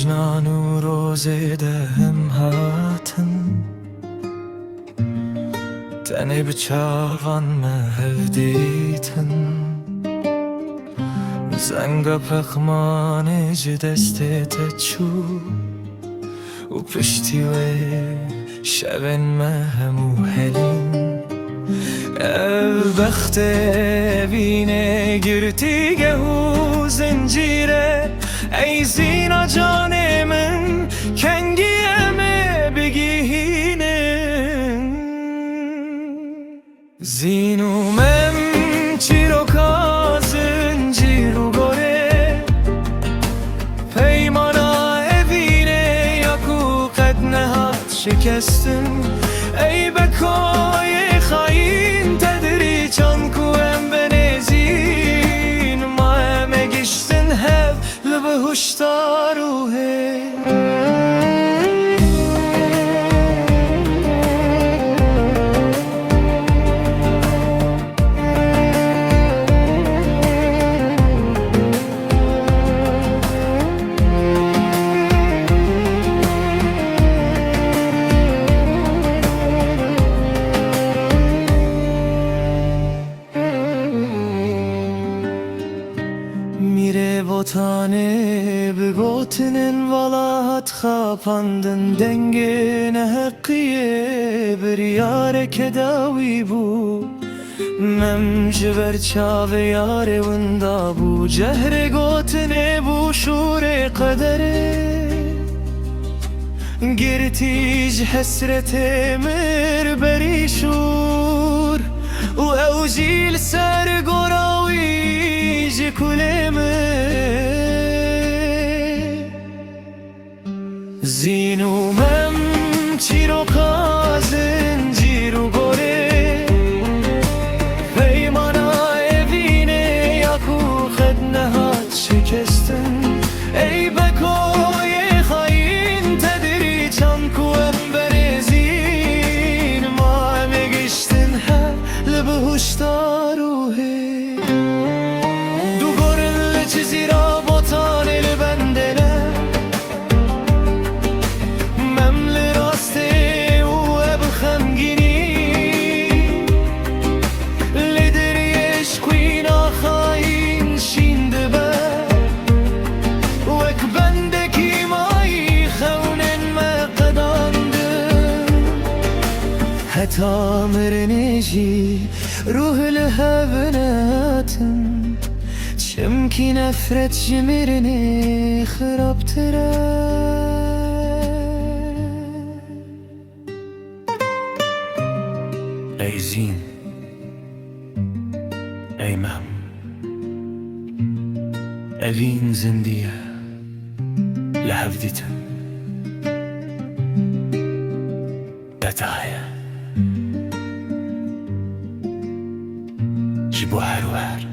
وجنان و روزه دهم هاتن تنه بچاوان مهودیتن زنگا پخمان جدسته تچو و پشتی و شبن مهمو هلین بخت بینه گرتیگه و زنجیره ای زینا جان من کنگیمه بگیهینه زینو من چیرو کا زنجیرو گره پیمانا اوینه یاکو قد نهات شکستن ای بکای خاین تدری چان کوم بنزین ما همه گشتن هف لبه هشتاروه میره بوتانه بگوتنن ولات خاپاندن دنگه نحقیه بریاره که داوی بو مم جبر چاوه یاره وندا بو جهر گوتنه بو شور قدره گرتیج حسرت مر بری شور و اوجیل سر گراوی کلمه زینو من چیرو کازن جیرو گره پیمانا اوینه یاکو خد نهات شکستن ای بکوی خاین تدری چان کوم برزین ما همه گشتن ها لبه هشتاروه زیرا بوتان البندنه ممل راسته و بخمگینی لدریش کوینا خاین شینده بر وک بندکی مایی خونن مقدانده حتا مرنجی روح لهبناتن چمکی نفرت جمیرنه خرابتره ای زین ای مهم اوین زندیه لحفدیتن دتاهیه جبو هر و هر